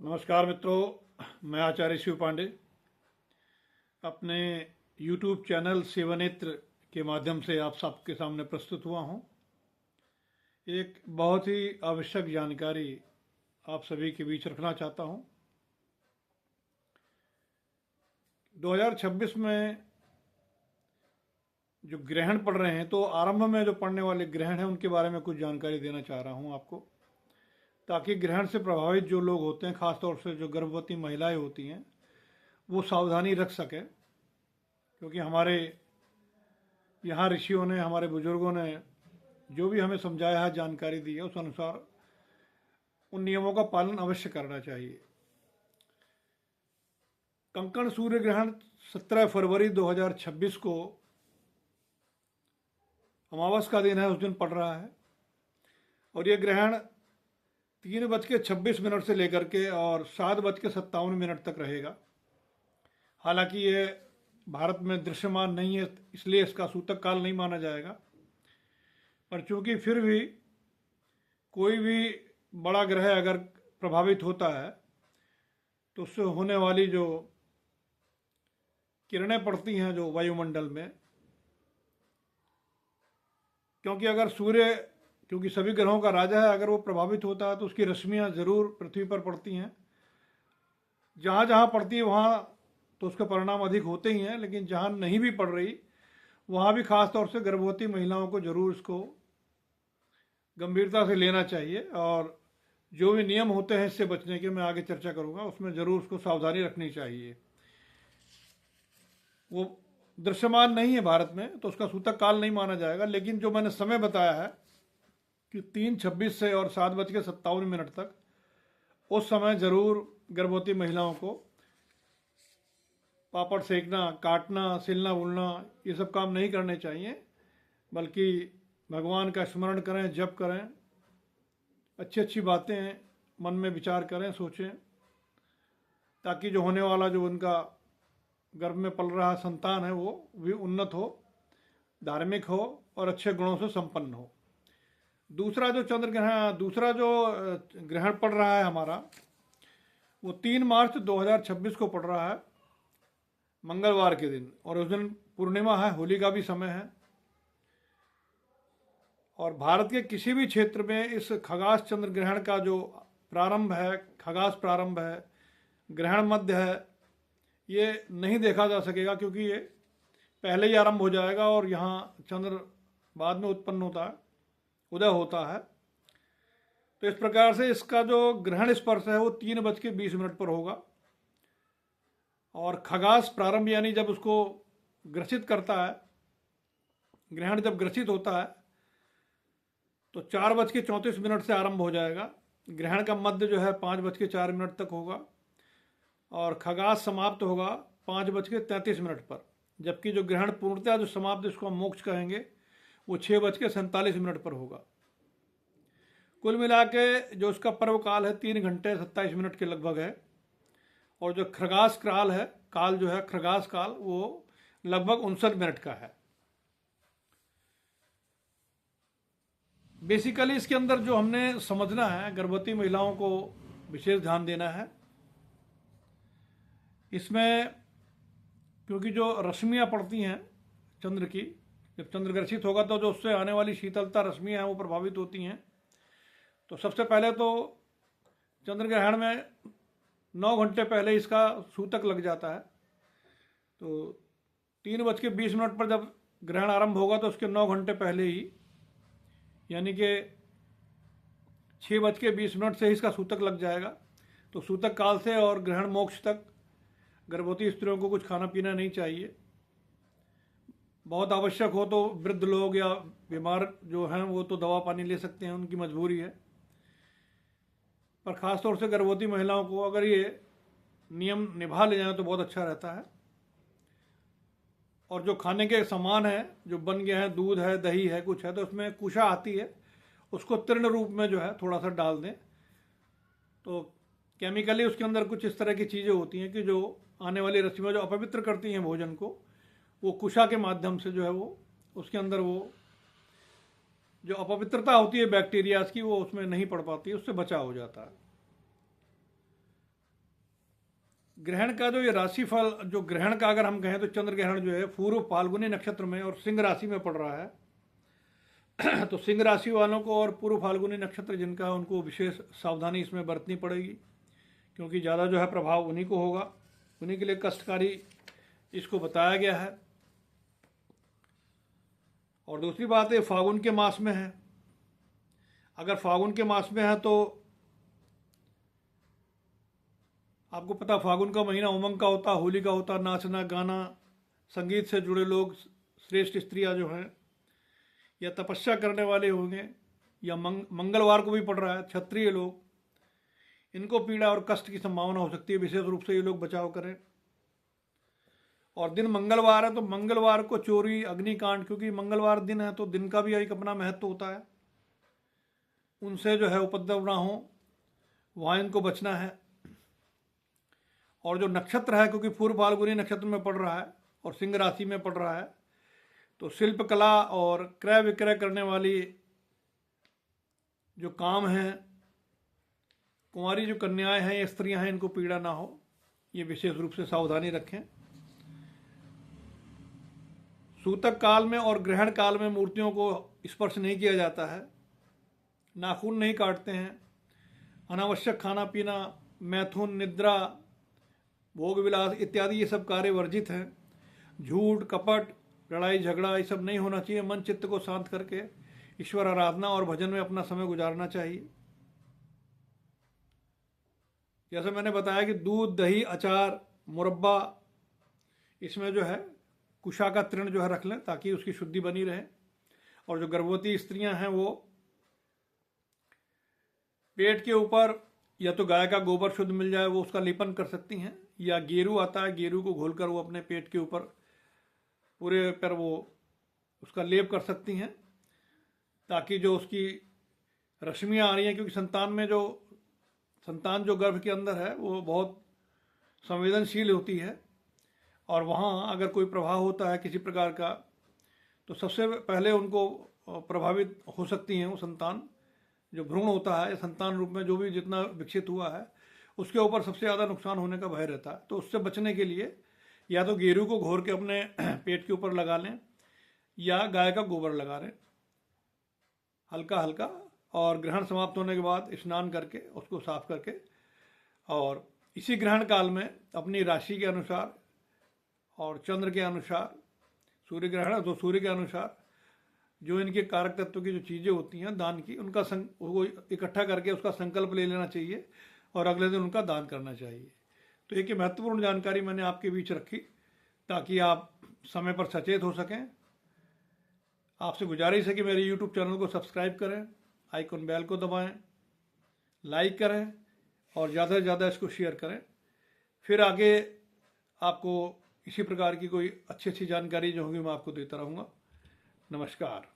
नमस्कार मित्रों, मैं आचार्य शिव पांडे अपने YouTube चैनल सेवानेत्र के माध्यम से आप सबके सामने प्रस्तुत हुआ हूँ। एक बहुत ही आवश्यक जानकारी आप सभी के बीच रखना चाहता हूँ। 2026 में जो ग्रहण पड़ रहे हैं, तो आरंभ में जो पड़ने वाले ग्रहण हैं उनके बारे में कुछ जानकारी देना चाह रहा हूँ आपको, ताकि ग्रहण से प्रभावित जो लोग होते हैं, खासतौर से जो गर्भवती महिलाएं होती हैं, वो सावधानी रख सकें। क्योंकि हमारे यहाँ ऋषियों ने, हमारे बुजुर्गों ने जो भी हमें समझाया है, जानकारी दी है, उस अनुसार उन नियमों का पालन अवश्य करना चाहिए। कंकण सूर्य ग्रहण 17 फरवरी 2026 को अमावस का दिन है, उस दिन पड़ रहा है। और ये ग्रहण 3:26 से लेकर के और 7:57 तक रहेगा। हालांकि ये भारत में दृश्यमान नहीं है, इसलिए इसका सूतक काल नहीं माना जाएगा। पर चूंकि फिर भी कोई भी बड़ा ग्रह अगर प्रभावित होता है, तो उससे होने वाली जो किरणें पड़ती हैं जो वायुमंडल में, क्योंकि सभी ग्रहों का राजा है, अगर वो प्रभावित होता है तो उसकी रश्मियाँ ज़रूर पृथ्वी पर पड़ती हैं। जहाँ जहाँ पड़ती है वहाँ तो उसके परिणाम अधिक होते ही हैं, लेकिन जहाँ नहीं भी पड़ रही वहाँ भी खास तौर से गर्भवती महिलाओं को ज़रूर इसको गंभीरता से लेना चाहिए। और जो भी नियम होते हैं इससे बचने के, मैं आगे चर्चा करूँगा, उसमें ज़रूर उसको सावधानी रखनी चाहिए। वो दृश्यमान नहीं है भारत में, तो उसका सूतक काल नहीं माना जाएगा। लेकिन जो मैंने समय बताया है कि 3:26 से और 7:57 तक, उस समय ज़रूर गर्भवती महिलाओं को पापड़ सेकना, काटना, सिलना बुलना, ये सब काम नहीं करने चाहिए, बल्कि भगवान का स्मरण करें, जप करें, अच्छी अच्छी बातें मन में विचार करें, सोचें, ताकि जो होने वाला, जो उनका गर्भ में पल रहा संतान है, वो भी उन्नत हो, धार्मिक हो और अच्छे गुणों से संपन्न हो। दूसरा जो ग्रहण पड़ रहा है हमारा, वो 3 मार्च 2026 को पड़ रहा है, मंगलवार के दिन। और उस दिन पूर्णिमा है, होली का भी समय है। और भारत के किसी भी क्षेत्र में इस खगास चंद्र ग्रहण का जो प्रारंभ है, खगास प्रारंभ है, ग्रहण मध्य है, ये नहीं देखा जा सकेगा, क्योंकि ये पहले ही आरंभ हो जाएगा और यहाँ चंद्र बाद में उत्पन्न होता है, उदय होता है। तो इस प्रकार से इसका जो ग्रहण स्पर्श है वो 3:20 पर होगा। और खगास प्रारंभ यानी जब उसको ग्रसित करता है, ग्रहण जब ग्रसित होता है तो 4:34 से आरंभ हो जाएगा। ग्रहण का मध्य जो है 5:04 तक होगा और खगास समाप्त होगा 5:33 पर। जबकि जो ग्रहण पूर्णतः जो समाप्त, जिसको हम मोक्ष कहेंगे, वो 6:47 पर होगा। कुल मिला के जो उसका पर्व काल है 3 घंटे 27 मिनट के लगभग है। और जो खगास काल है, खगास काल, वो लगभग 59 मिनट का है। बेसिकली इसके अंदर जो हमने समझना है, गर्भवती महिलाओं को विशेष ध्यान देना है इसमें, क्योंकि जो रश्मियाँ पड़ती हैं चंद्र की, जब चंद्र ग्रसित होगा तो जो उससे आने वाली शीतलता रश्मियाँ हैं वो प्रभावित होती हैं। तो सबसे पहले तो चंद्र ग्रहण में 9 घंटे पहले इसका सूतक लग जाता है। तो 3:20 पर जब ग्रहण आरंभ होगा तो उसके 9 घंटे पहले ही, यानी कि 6:20 से ही इसका सूतक लग जाएगा। तो सूतक काल से और ग्रहण मोक्ष तक गर्भवती स्त्रियों को कुछ खाना पीना नहीं चाहिए। बहुत आवश्यक हो तो वृद्ध लोग या बीमार जो हैं वो तो दवा पानी ले सकते हैं, उनकी मजबूरी है। पर ख़ासतौर से गर्भवती महिलाओं को अगर ये नियम निभा ले जाए तो बहुत अच्छा रहता है। और जो खाने के सामान है जो बन गए हैं, दूध है, दही है, कुछ है, तो उसमें कुशा आती है, उसको तृण रूप में जो है थोड़ा सा डाल दें। तो केमिकली उसके अंदर कुछ इस तरह की चीज़ें होती हैं कि जो आने वाली रश्मियाँ जो अपवित्र करती हैं भोजन को, वो कुशा के माध्यम से जो है वो उसके अंदर वो जो अपवित्रता होती है बैक्टीरियाज की, वो उसमें नहीं पड़ पाती है, उससे बचाव हो जाता है। ग्रहण का जो ये राशिफल, जो ग्रहण का अगर हम कहें तो चंद्र ग्रहण जो है पूर्व फाल्गुनी नक्षत्र में और सिंह राशि में पड़ रहा है। तो सिंह राशि वालों को और पूर्व फाल्गुनी नक्षत्र जिनका, उनको विशेष सावधानी इसमें बरतनी पड़ेगी, क्योंकि ज़्यादा जो है प्रभाव उन्हीं को होगा, उन्हीं के लिए कष्टकारी इसको बताया गया है। और दूसरी बात है, फागुन के मास में है। अगर फागुन के मास में है तो आपको पता, फागुन का महीना उमंग का होता, होली का होता, नाचना गाना, संगीत से जुड़े लोग, श्रेष्ठ स्त्रियां जो हैं, या तपस्या करने वाले होंगे, या मंगलवार को भी पड़ रहा है, क्षत्रिय लोग, इनको पीड़ा और कष्ट की संभावना हो सकती है। विशेष रूप से ये लोग बचाव करें। और दिन मंगलवार है तो मंगलवार को चोरी, अग्निकांड, क्योंकि मंगलवार दिन है तो दिन का भी एक अपना महत्व होता है, उनसे जो है उपद्रव ना हो, वहाँ इनको बचना है। और जो नक्षत्र है, क्योंकि पूर्व फाल्गुनी नक्षत्र में पड़ रहा है और सिंह राशि में पड़ रहा है, तो शिल्प कला और क्रय विक्रय करने वाली जो काम है, कुंवारी जो कन्याएं हैं या स्त्रियां हैं, इनको पीड़ा ना हो, ये विशेष रूप से सावधानी रखें। सूतक काल में और ग्रहण काल में मूर्तियों को स्पर्श नहीं किया जाता है, नाखून नहीं काटते हैं, अनावश्यक खाना पीना, मैथुन, निद्रा, भोग विलास इत्यादि ये सब कार्य वर्जित हैं। झूठ, कपट, लड़ाई झगड़ा ये सब नहीं होना चाहिए। मन चित्त को शांत करके ईश्वर आराधना और भजन में अपना समय गुजारना चाहिए। जैसे मैंने बताया कि दूध, दही, अचार, मुरब्बा, इसमें जो है कुशा का तृण जो है रख लें ताकि उसकी शुद्धि बनी रहे। और जो गर्भवती स्त्रियां हैं वो पेट के ऊपर या तो गाय का गोबर शुद्ध मिल जाए वो उसका लेपन कर सकती हैं, या गेरू आता है, गेरू को घोलकर वो अपने पेट के ऊपर पूरे पर वो उसका लेप कर सकती हैं, ताकि जो उसकी रश्मियाँ आ रही हैं, क्योंकि संतान जो गर्भ के अंदर है वो बहुत संवेदनशील होती है, और वहाँ अगर कोई प्रभाव होता है किसी प्रकार का तो सबसे पहले उनको प्रभावित हो सकती हैं वो संतान, जो भ्रूण होता है, संतान रूप में जो भी जितना विकसित हुआ है उसके ऊपर सबसे ज़्यादा नुकसान होने का भय रहता है। तो उससे बचने के लिए या तो गेरू को घोर के अपने पेट के ऊपर लगा लें या गाय का गोबर लगा लें हल्का हल्का, और ग्रहण समाप्त होने के बाद स्नान करके उसको साफ करके, और इसी ग्रहण काल में अपनी राशि के अनुसार और चंद्र के अनुसार, सूर्य ग्रहण है तो सूर्य के अनुसार जो इनके कारक तत्व की जो चीज़ें होती हैं दान की, उनका वो इकट्ठा करके उसका संकल्प ले लेना चाहिए और अगले दिन उनका दान करना चाहिए। तो एक महत्वपूर्ण जानकारी मैंने आपके बीच रखी ताकि आप समय पर सचेत हो सकें। आपसे गुजारिश है कि मेरे YouTube चैनल को सब्सक्राइब करें, आइकॉन बेल को दबाएं, लाइक करें और ज़्यादा से ज़्यादा इसको शेयर करें। फिर आगे आपको इसी प्रकार की कोई अच्छी अच्छी जानकारी जो होगी मैं आपको देता रहूँगा। नमस्कार।